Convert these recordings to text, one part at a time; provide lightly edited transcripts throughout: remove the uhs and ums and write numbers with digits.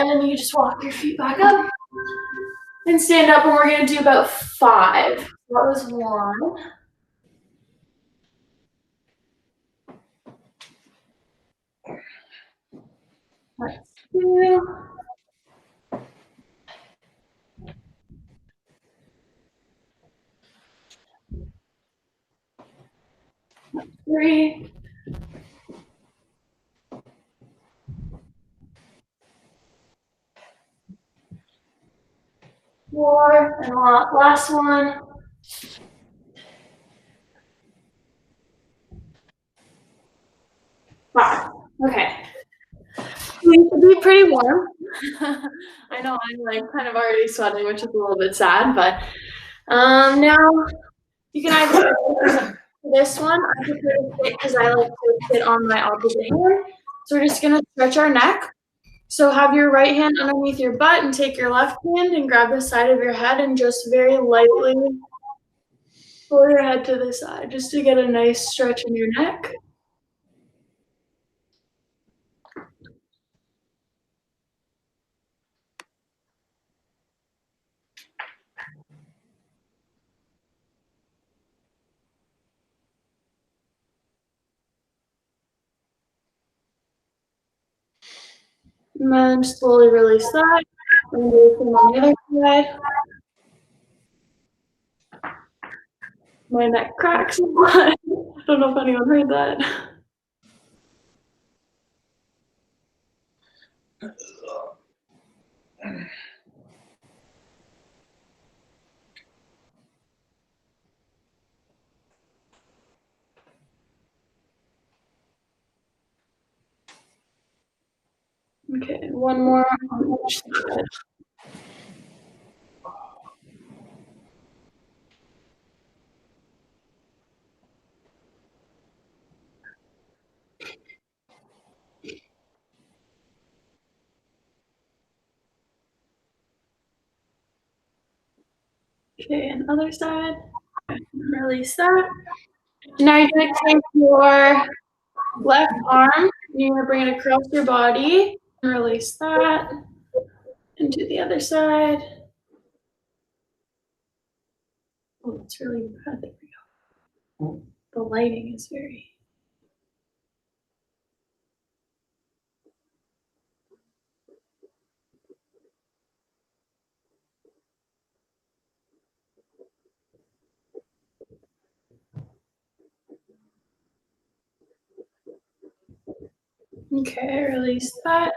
And then you just walk your feet back up and stand up, and we're gonna do about 5. That was 1. That's 2. 3. 4, and last one. 5. Okay. We need to be pretty warm. I know I'm like kind of already sweating, which is a little bit sad, but now you can either this one. I prefer to sit because I like to sit on my opposite hand. So we're just gonna stretch our neck. So have your right hand underneath your butt and take your left hand and grab the side of your head and just very lightly pull your head to the side just to get a nice stretch in your neck. And then slowly release that. And move on the other side. My neck cracks a lot. I don't know if anyone heard that. Okay, one more on each side. Okay, and other side. Release that. Now you're gonna take your left arm and you're gonna bring it across your body and release that. And do the other side. Oh, it's really bad. There we go. The lighting is very. Okay, release that.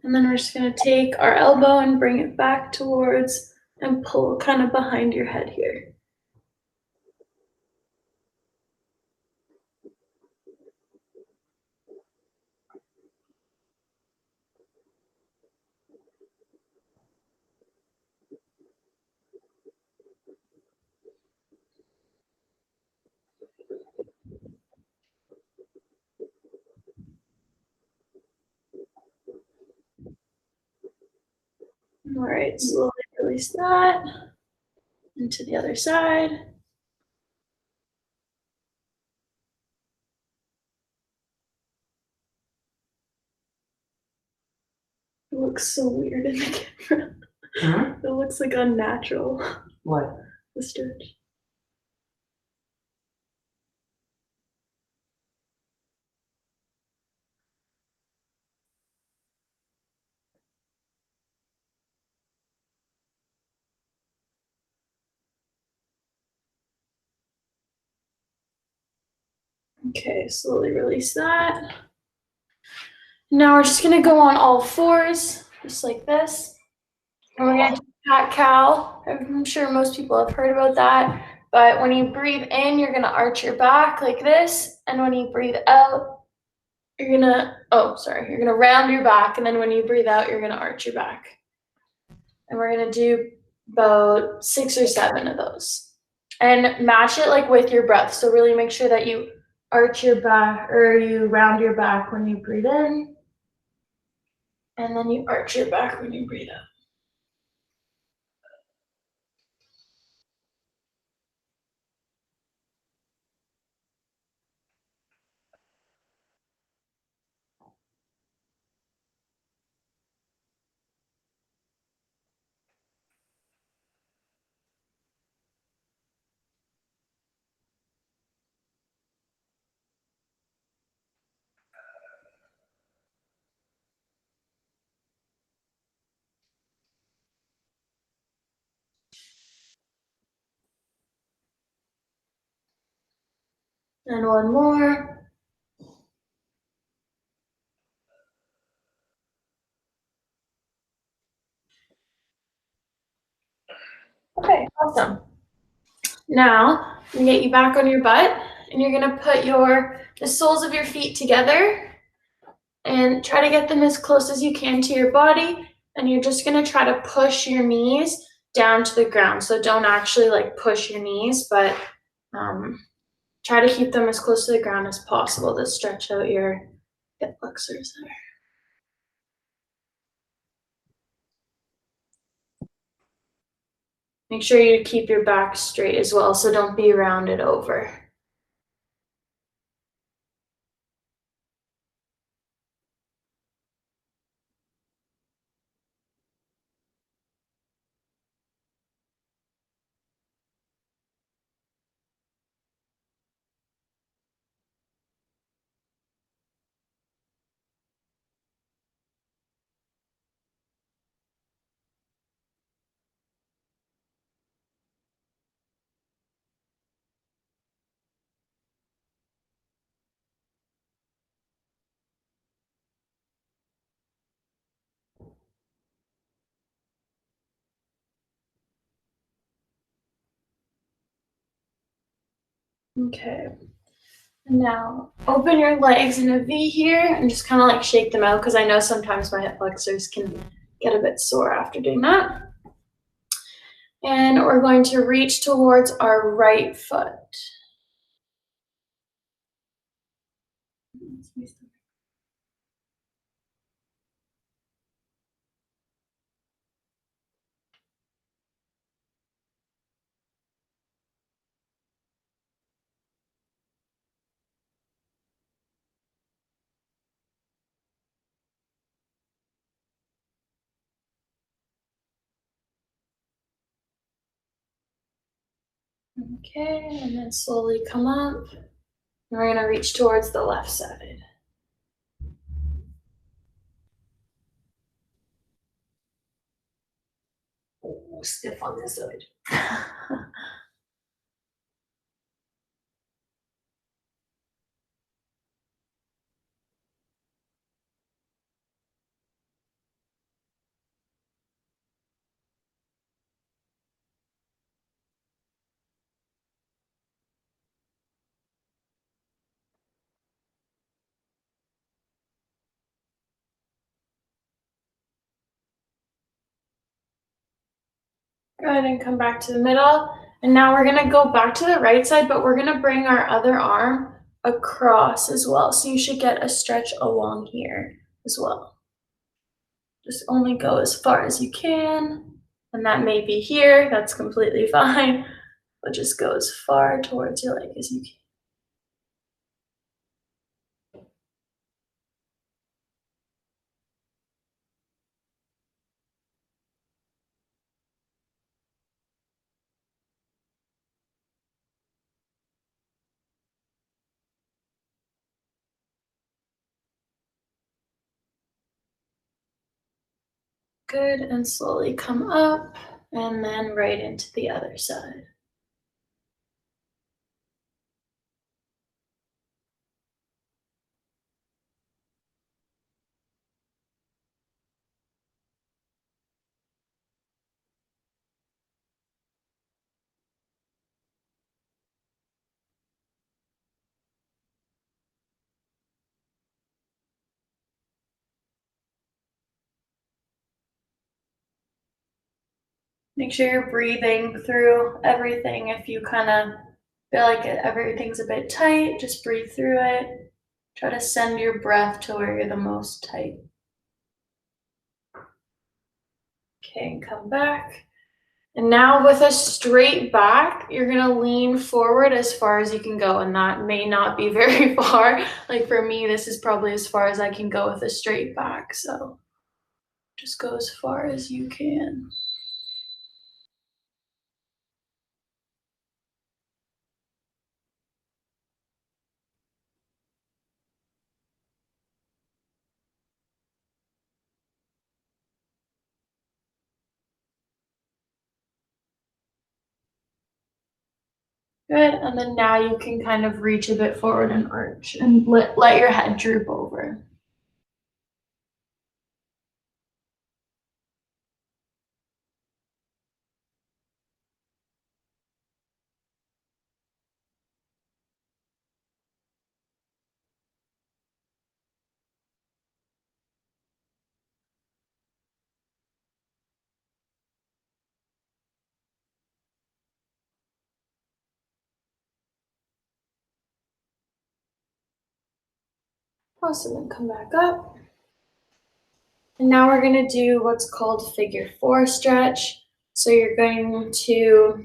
And then we're just gonna take our elbow and bring it back towards and pull kind of behind your head here. All right, slowly release that. Into the other side. It looks so weird in the camera. It looks like unnatural. What? The stretch. Okay, slowly release that. Now we're just gonna go on all 4s, just like this. And we're gonna do cat cow. I'm sure most people have heard about that. But when you breathe in, you're gonna arch your back like this. And when you breathe out, you're gonna round your back. And then when you breathe out, you're gonna arch your back. And we're gonna do about 6 or 7 of those. And match it like with your breath. So really make sure that you arch your back or you round your back when you breathe in. And then you arch your back when you breathe out. And one more. Okay, awesome. Now, I'm gonna get you back on your butt, and you're gonna put the soles of your feet together and try to get them as close as you can to your body. And you're just gonna try to push your knees down to the ground. So don't actually like push your knees, but try to keep them as close to the ground as possible to stretch out your hip flexors there. Make sure you keep your back straight as well, so don't be rounded over. Okay. Now, open your legs in a V here and just kind of like shake them out because I know sometimes my hip flexors can get a bit sore after doing that. And we're going to reach towards our right foot. Okay, and then slowly come up. And we're going to reach towards the left side. Oh, stiff on this side. Go ahead and come back to the middle. And now we're gonna go back to the right side, but we're gonna bring our other arm across as well. So you should get a stretch along here as well. Just only go as far as you can. And that may be here, that's completely fine. But just go as far towards your leg as you can. Good, and slowly come up and then right into the other side. Make sure you're breathing through everything. If you kind of feel like everything's a bit tight, just breathe through it. Try to send your breath to where you're the most tight. Okay, and come back. And now with a straight back, you're gonna lean forward as far as you can go. And that may not be very far. Like for me, this is probably as far as I can go with a straight back. So just go as far as you can. Good, and then now you can kind of reach a bit forward and arch and let your head droop over. Awesome, and come back up. And now we're gonna do what's called figure four stretch. So you're going to,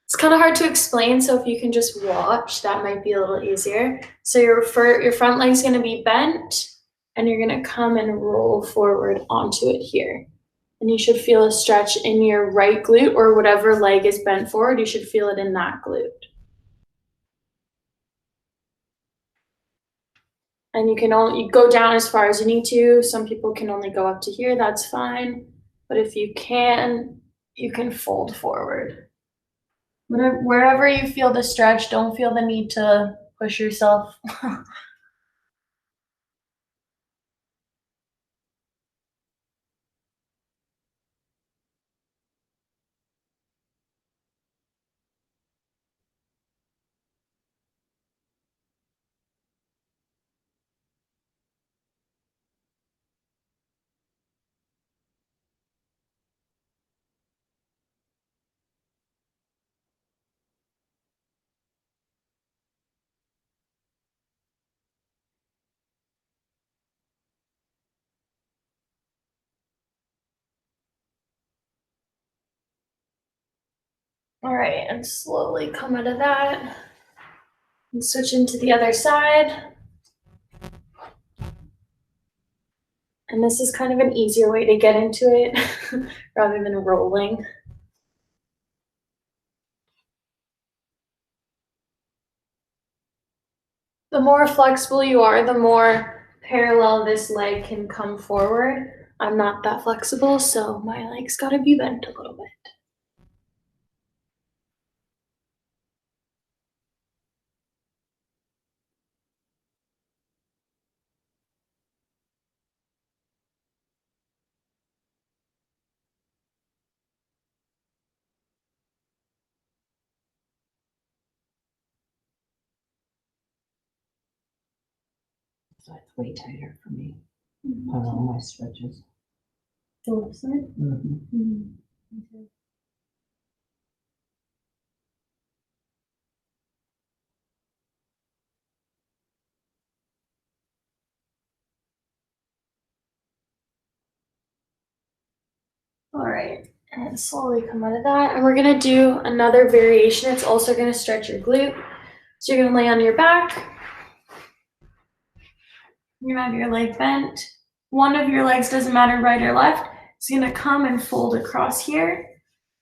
it's kind of hard to explain, so if you can just watch, that might be a little easier. So your front leg's gonna be bent, and you're gonna come and roll forward onto it here. And you should feel a stretch in your right glute, or whatever leg is bent forward, you should feel it in that glute. And you go down as far as you need to. Some people can only go up to here, that's fine. But if you can fold forward. Wherever you feel the stretch, don't feel the need to push yourself. All right, and slowly come out of that and switch into the other side. And this is kind of an easier way to get into it rather than rolling. The more flexible you are, the more parallel this leg can come forward. I'm not that flexible, so my leg's gotta be bent a little bit. So it's way tighter for me on all my stretches. The left side? All right, and slowly come out of that. And we're gonna do another variation. It's also gonna stretch your glute. So you're gonna lay on your back. You're gonna have your leg bent. One of your legs, doesn't matter right or left, is gonna come and fold across here.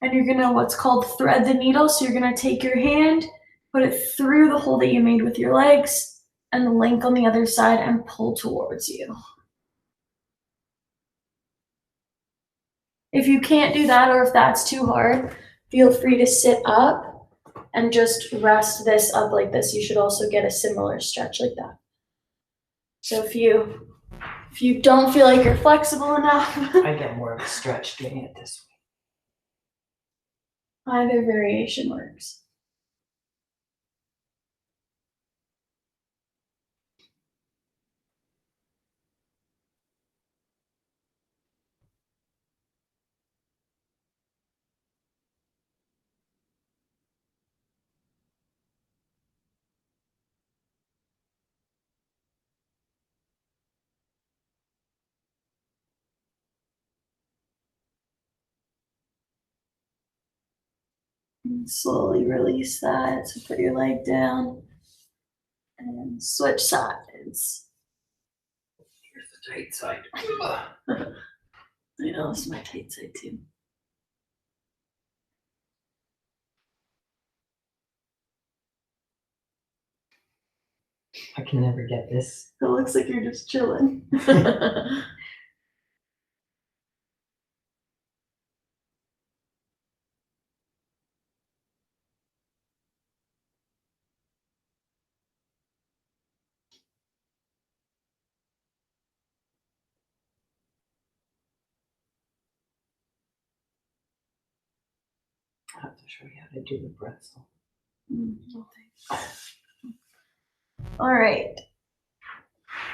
And you're gonna what's called thread the needle. So you're gonna take your hand, put it through the hole that you made with your legs, and the link on the other side and pull towards you. If you can't do that, or if that's too hard, feel free to sit up and just rest this up like this. You should also get a similar stretch like that. So if you don't feel like you're flexible enough, I get more of a stretch doing it this way. either variation works. And slowly release that. So put your leg down and switch sides. Here's the tight side. I know, this is my tight side too. I can never get this. It looks like you're just chilling. have to show you how to do the pretzel. All right.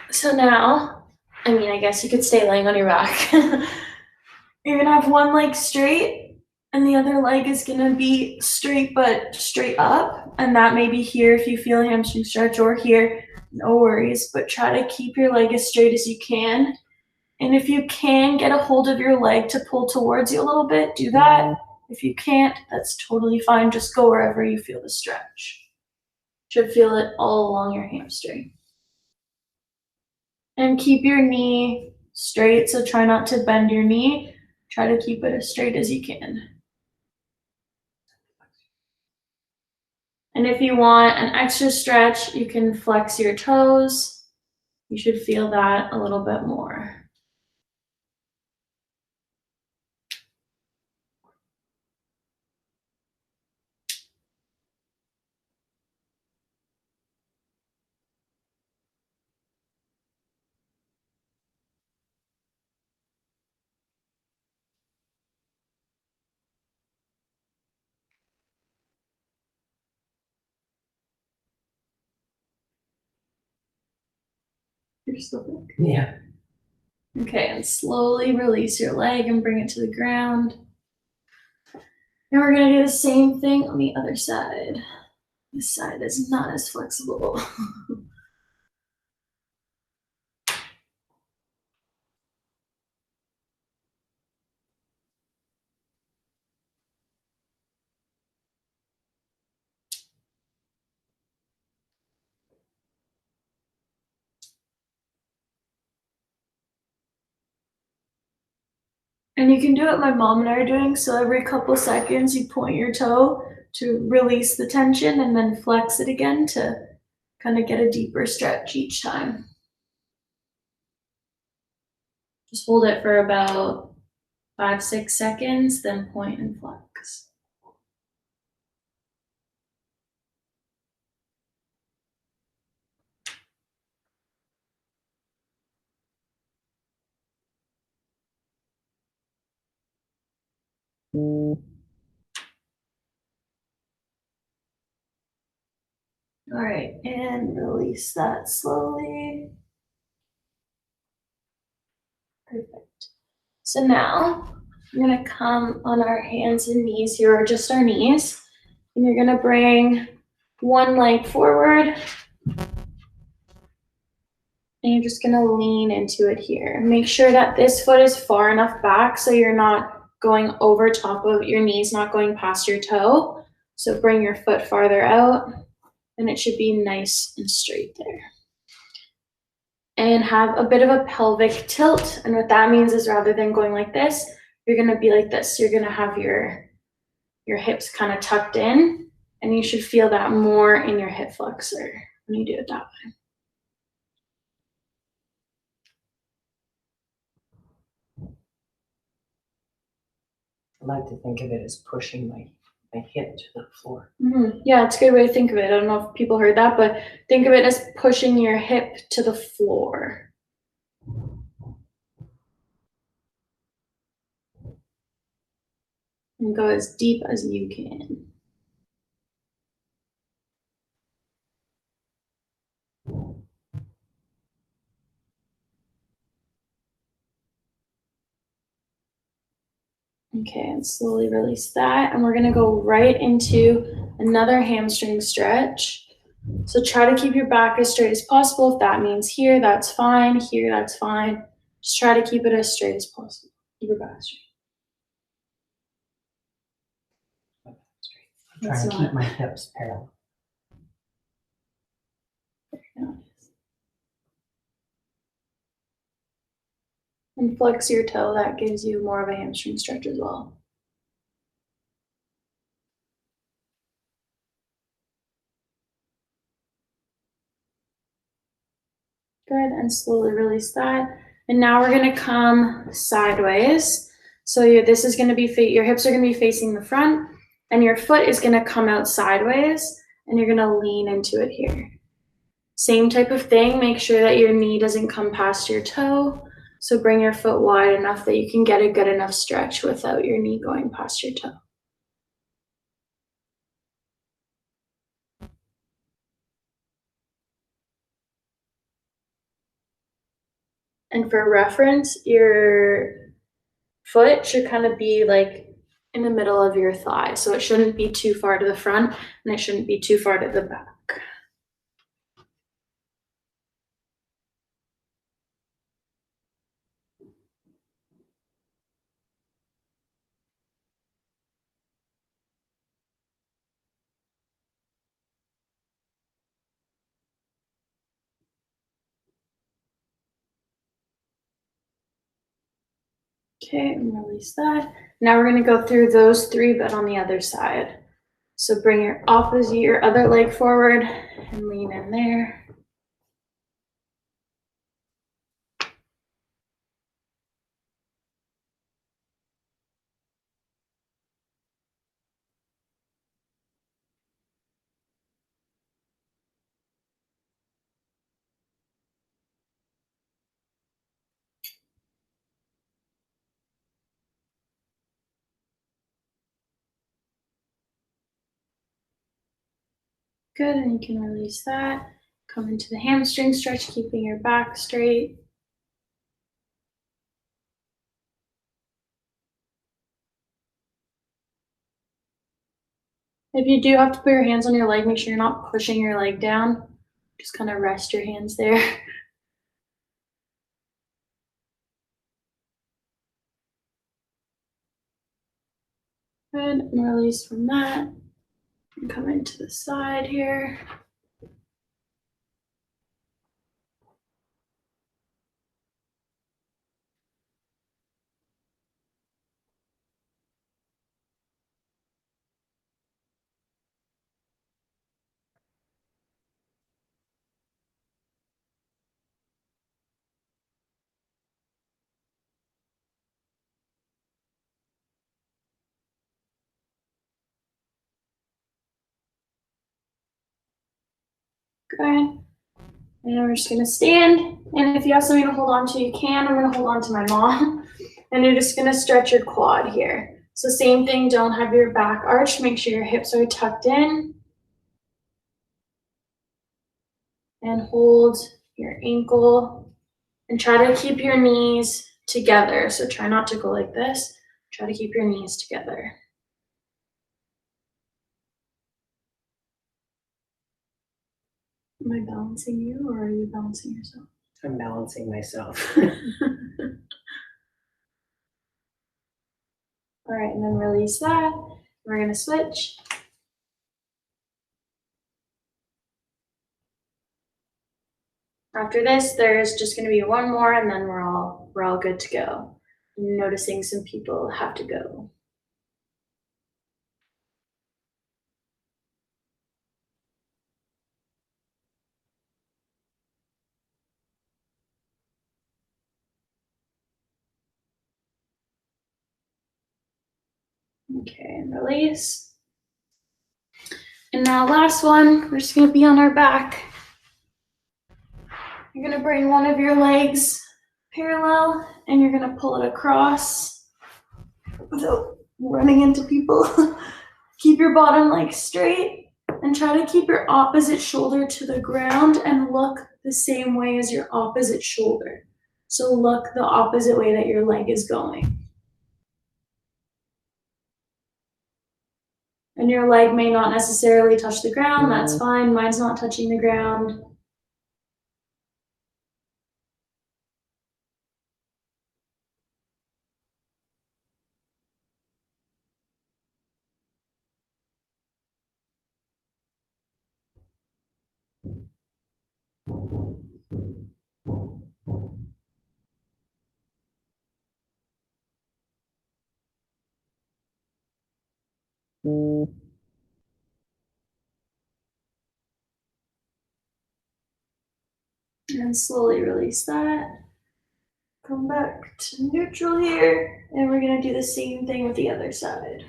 So now, I mean, I guess you could stay laying on your back. You're gonna have one leg straight and the other leg is gonna be straight but straight up. And that may be here if you feel a hamstring stretch, or here, no worries, but try to keep your leg as straight as you can. And if you can get a hold of your leg to pull towards you a little bit, do that. If you can't, that's totally fine. Just go wherever you feel the stretch. Should feel it all along your hamstring. And keep your knee straight, so try not to bend your knee. Try to keep it as straight as you can. And if you want an extra stretch, you can flex your toes. You should feel that a little bit more. You're still there. Yeah. Okay, and slowly release your leg and bring it to the ground. And we're gonna do the same thing on the other side. This side is not as flexible. And you can do what my mom and I are doing. So every couple seconds, you point your toe to release the tension and then flex it again to kind of get a deeper stretch each time. Just hold it for about 5-6 seconds, then point and flex. All right, and release that slowly. Perfect. So now we're gonna come on our hands and knees here, or just our knees. And you're gonna bring one leg forward. And you're just gonna lean into it here. Make sure that this foot is far enough back so you're not going over top of your knees, not going past your toe. So bring your foot farther out and it should be nice and straight there. And have a bit of a pelvic tilt. And what that means is rather than going like this, you're gonna be like this. You're gonna have your hips kind of tucked in, and you should feel that more in your hip flexor when you do it that way. I like to think of it as pushing my hip to the floor. Mm-hmm. Yeah, it's a good way to think of it. I don't know if people heard that, but think of it as pushing your hip to the floor. And go as deep as you can. Okay, and slowly release that. And we're gonna go right into another hamstring stretch. So try to keep your back as straight as possible. If that means here, that's fine. Here, that's fine. Just try to keep it as straight as possible. Keep your back straight. I'm trying to keep my hips parallel. And flex your toe. That gives you more of a hamstring stretch as well. Good, and slowly release that. And now we're gonna come sideways. So this is gonna be, your hips are gonna be facing the front, and your foot is gonna come out sideways, and you're gonna lean into it here. Same type of thing, make sure that your knee doesn't come past your toe. So bring your foot wide enough that you can get a good enough stretch without your knee going past your toe. And for reference, your foot should kind of be like in the middle of your thigh. So it shouldn't be too far to the front and it shouldn't be too far to the back. Okay, and release that. Now we're gonna go through those three, but on the other side. So bring your other leg forward and lean in there. Good, and you can release that. Come into the hamstring stretch, keeping your back straight. If you do have to put your hands on your leg, make sure you're not pushing your leg down. Just kind of rest your hands there. Good, and release from that. And come into the side here. Good. And we're just gonna stand. And if you have something to hold on to, you can. I'm gonna hold on to my mom. And you're just gonna stretch your quad here. So same thing, don't have your back arched. Make sure your hips are tucked in. And hold your ankle. And try to keep your knees together. So try not to go like this. Try to keep your knees together. Am I balancing you or are you balancing yourself? I'm balancing myself. All right, and then release that. We're gonna switch. After this, there's just gonna be one more and then we're all good to go. I'm noticing some people have to go. Okay, and release. And now last one, we're just gonna be on our back. You're gonna bring one of your legs parallel and you're gonna pull it across without running into people. Keep your bottom leg straight and try to keep your opposite shoulder to the ground and look the same way as your opposite shoulder. So look the opposite way that your leg is going. And your leg may not necessarily touch the ground, that's fine. Mine's not touching the ground. And slowly release that. Come back to neutral here. And we're gonna do the same thing with the other side.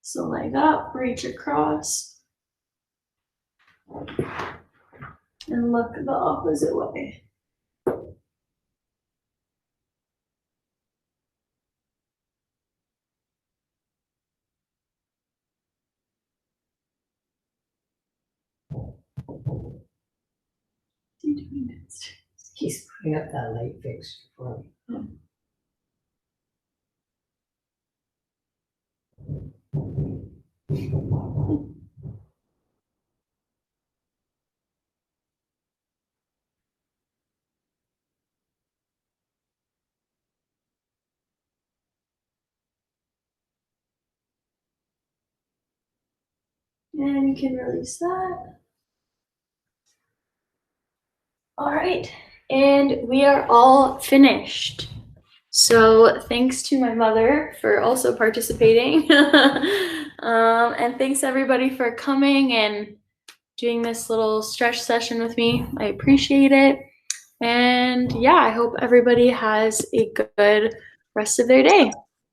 So leg up, reach across. And look the opposite way. He's putting up that light fixture for me. And you can release that. All right, and we are all finished. So thanks to my mother for also participating. And thanks everybody for coming and doing this little stretch session with me. I appreciate it. And yeah, I hope everybody has a good rest of their day.